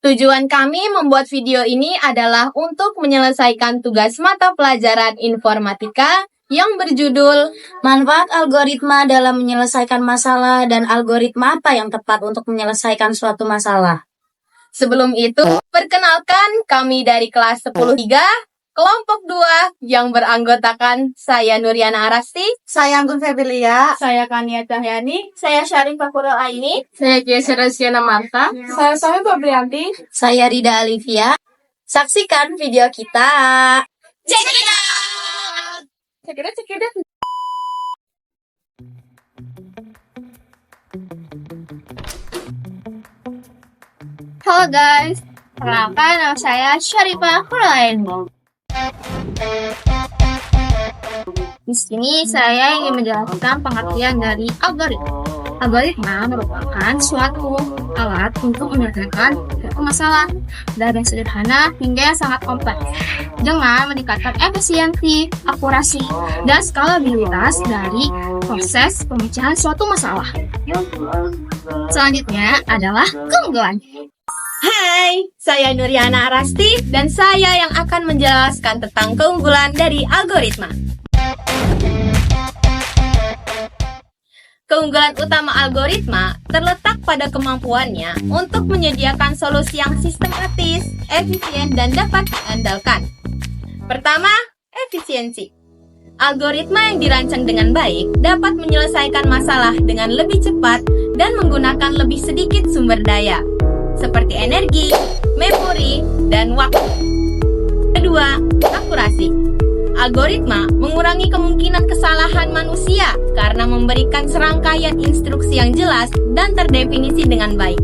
Tujuan kami membuat video ini adalah untuk menyelesaikan tugas mata pelajaran informatika yang berjudul Manfaat algoritma dalam menyelesaikan masalah dan algoritma apa yang tepat untuk menyelesaikan suatu masalah. Sebelum itu, perkenalkan kami dari kelas 10-3, kelompok 2 yang beranggotakan saya Nuriana Arasti, Saya Anggun Febilia, Saya Kania Cahyani, saya Syarin Fakurul Aini, saya Geser Resiana Marta, saya Sahih Fabrianti. saya Rida Alivia. Saksikan video kita. check it out! Cek it. Halo guys, perkenalkan nama saya Syarifah Kurlain. Di sini saya ingin menjelaskan pengertian dari algoritma. Algoritma merupakan suatu alat untuk menyelesaikan suatu masalah dari yang sederhana hingga yang sangat kompleks dengan meningkatkan efisiensi, akurasi, dan skalabilitas dari proses pemecahan suatu masalah. Selanjutnya adalah keunggulan. Hai, saya Nuriana Arasti dan saya yang akan menjelaskan tentang keunggulan dari algoritma. Keunggulan utama algoritma terletak pada kemampuannya untuk menyediakan solusi yang sistematis, efisien, dan dapat diandalkan. Pertama, efisiensi. Algoritma yang dirancang dengan baik dapat menyelesaikan masalah dengan lebih cepat dan menggunakan lebih sedikit sumber daya, seperti energi, memori, dan waktu. Kedua, akurasi. Algoritma mengurangi kemungkinan kesalahan manusia karena memberikan serangkaian instruksi yang jelas dan terdefinisi dengan baik.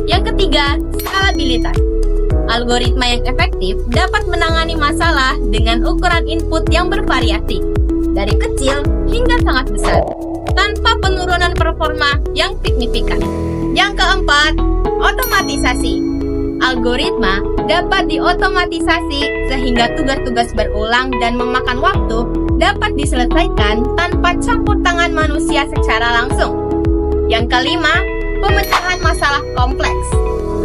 Yang ketiga, skalabilitas. Algoritma yang efektif dapat menangani masalah dengan ukuran input yang bervariasi, dari kecil hingga sangat besar, tanpa penurunan performa yang signifikan. Yang keempat, otomatisasi. Algoritma dapat diotomatisasi sehingga tugas-tugas berulang dan memakan waktu dapat diselesaikan tanpa campur tangan manusia secara langsung. Yang kelima, pemecahan masalah kompleks.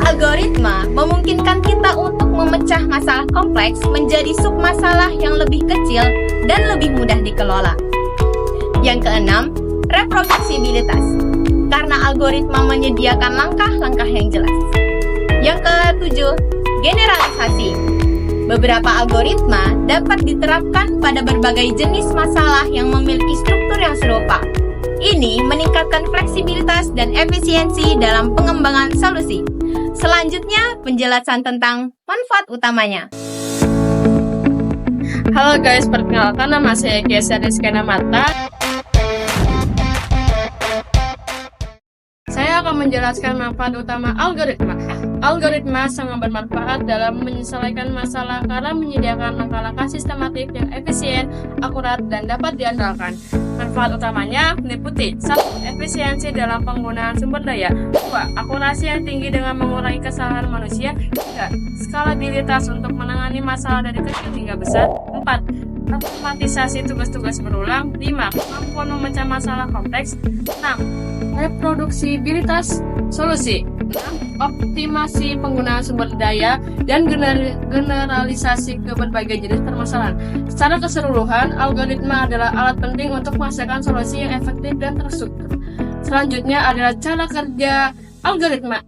Algoritma memungkinkan kita untuk memecah masalah kompleks menjadi submasalah yang lebih kecil dan lebih mudah dikelola. Yang keenam, reproduksibilitas. Karena algoritma menyediakan langkah-langkah yang jelas. Yang ketujuh, generalisasi. Beberapa algoritma dapat diterapkan pada berbagai jenis masalah yang memiliki struktur yang serupa. Ini meningkatkan fleksibilitas dan efisiensi dalam pengembangan solusi. Selanjutnya, penjelasan tentang manfaat utamanya. Halo guys, perkenalkan nama saya Geser Resiana Marta. Saya akan menjelaskan manfaat utama algoritma. Algoritma sangat bermanfaat dalam menyelesaikan masalah karena menyediakan langkah-langkah sistematik yang efisien, akurat, dan dapat diandalkan. Manfaat utamanya meliputi 1. Efisiensi dalam penggunaan sumber daya. 2. Akurasi yang tinggi dengan mengurangi kesalahan manusia. 3. Skalabilitas untuk menangani masalah dari kecil hingga besar. 4. Otomatisasi tugas-tugas berulang. 5. Kemampuan memecah masalah kompleks. 6. Reproduksibilitas solusi. 6. Optimasi penggunaan sumber daya dan generalisasi ke berbagai jenis permasalahan. Secara keseluruhan, algoritma adalah alat penting untuk menghasilkan solusi yang efektif dan terstruktur. Selanjutnya adalah cara kerja algoritma.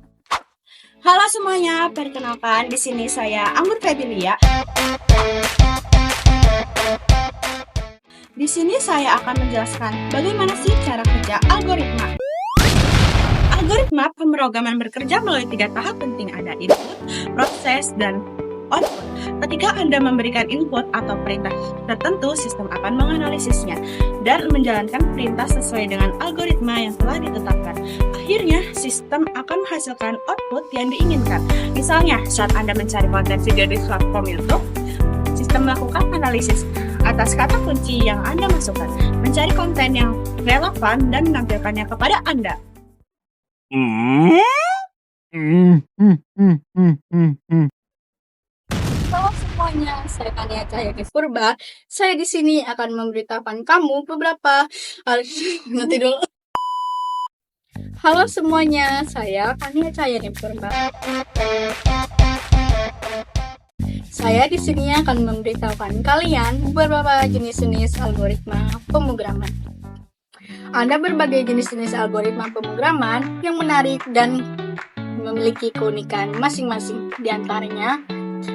Halo semuanya, perkenalkan di sini saya Anggun Febilia. Di sini saya akan menjelaskan bagaimana sih cara kerja algoritma. Algoritma pemrograman bekerja melalui 3 tahap penting, ada input, proses, dan output. Ketika Anda memberikan input atau perintah tertentu, sistem akan menganalisisnya dan menjalankan perintah sesuai dengan algoritma yang telah ditetapkan. Akhirnya, sistem akan menghasilkan output yang diinginkan. Misalnya, saat Anda mencari konten video di platform YouTube, sistem melakukan analisis atas kata kunci yang Anda masukkan, mencari konten yang relevan dan menampilkannya kepada Anda. Halo semuanya, saya Kania Cahyani Purba. Saya di sini akan memberitahukan kamu beberapa nanti dulu. Halo semuanya, saya Kania Cahyani Purba. Saya di sini akan memberitahukan kalian beberapa jenis-jenis algoritma pemrograman. Ada berbagai jenis-jenis algoritma pemrograman yang menarik dan memiliki keunikan masing-masing. Di antaranya,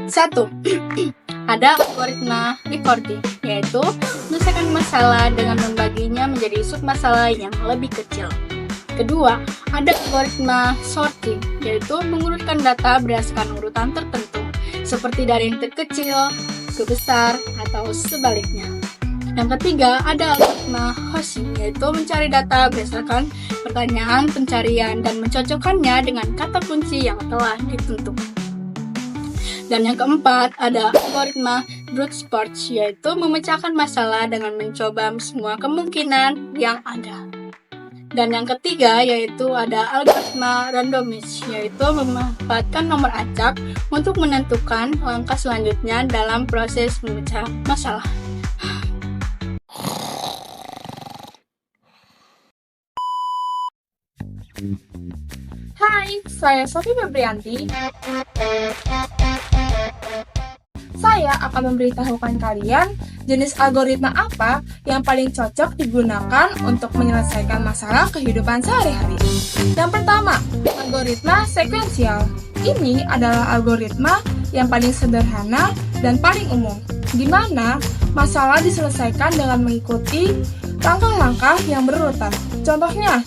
1. Ada algoritma recording, yaitu menyelesaikan masalah dengan membaginya menjadi submasalah yang lebih kecil. Kedua, ada algoritma sorting, yaitu mengurutkan data berdasarkan urutan tertentu, seperti dari yang terkecil ke besar atau sebaliknya. Yang ketiga, ada algoritma hashing, yaitu mencari data berdasarkan pertanyaan pencarian dan mencocokkannya dengan kata kunci yang telah ditentukan. Dan yang keempat, ada algoritma brute force, yaitu memecahkan masalah dengan mencoba semua kemungkinan yang ada. Dan yang ketiga, yaitu ada algoritma randomized, yaitu memanfaatkan nomor acak untuk menentukan langkah selanjutnya dalam proses memecah masalah. Hai, saya Sofi Febrianti. Saya akan memberitahukan kalian jenis algoritma apa yang paling cocok digunakan untuk menyelesaikan masalah kehidupan sehari-hari. Yang pertama, algoritma sekuensial. Ini adalah algoritma yang paling sederhana dan paling umum, di mana masalah diselesaikan dengan mengikuti langkah-langkah yang berurutan. Contohnya,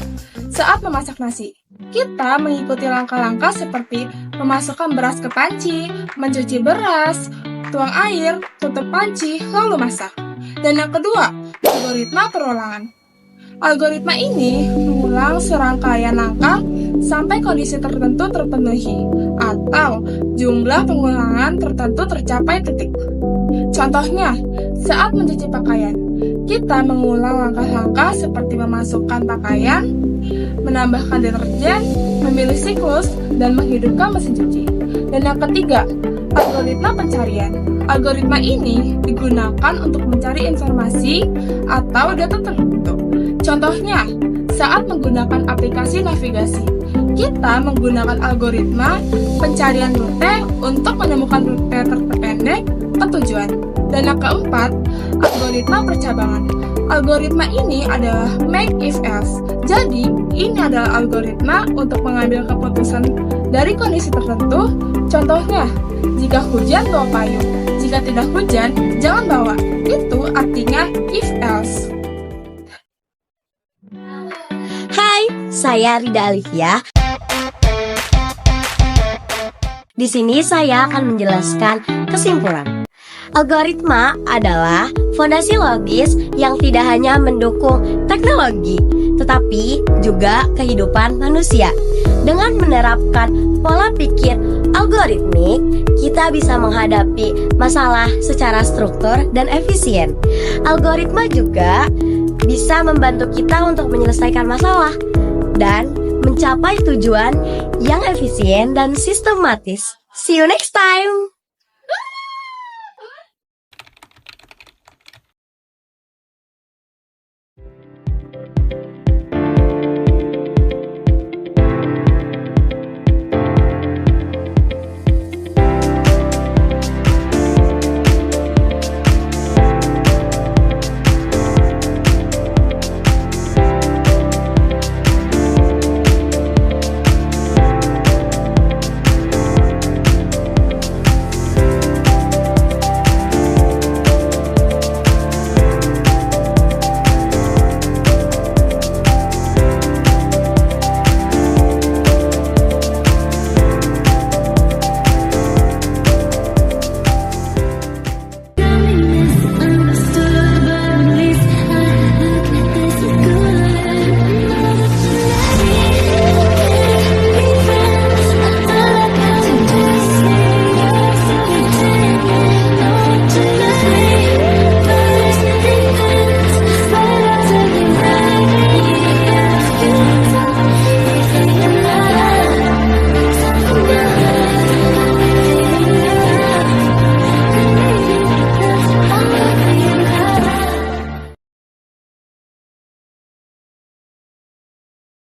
saat memasak nasi, kita mengikuti langkah-langkah seperti memasukkan beras ke panci, mencuci beras, tuang air, tutup panci, lalu masak. Dan yang kedua, algoritma perulangan. Algoritma ini mengulang serangkaian langkah sampai kondisi tertentu terpenuhi atau jumlah pengulangan tertentu tercapai titik. Contohnya, saat mencuci pakaian, kita mengulang langkah-langkah seperti memasukkan pakaian, menambahkan deterjen, memilih siklus, dan menghidupkan mesin cuci. Dan yang ketiga, algoritma pencarian. Algoritma ini digunakan untuk mencari informasi atau data tertentu. Contohnya, saat menggunakan aplikasi navigasi, kita menggunakan algoritma pencarian rute untuk menemukan rute terpendek ke tujuan. Dan yang keempat, algoritma percabangan. Algoritma ini adalah make if else. Jadi, ini adalah algoritma untuk mengambil keputusan dari kondisi tertentu. Contohnya, jika hujan bawa payung, jika tidak hujan jangan bawa. Itu artinya if else. Hai, saya Rida Alivia. Di sini saya akan menjelaskan kesimpulan. Algoritma adalah fondasi logis yang tidak hanya mendukung teknologi, tetapi juga kehidupan manusia. Dengan menerapkan pola pikir algoritmik, kita bisa menghadapi masalah secara struktur dan efisien. Algoritma juga bisa membantu kita untuk menyelesaikan masalah dan mencapai tujuan yang efisien dan sistematis. See you next time!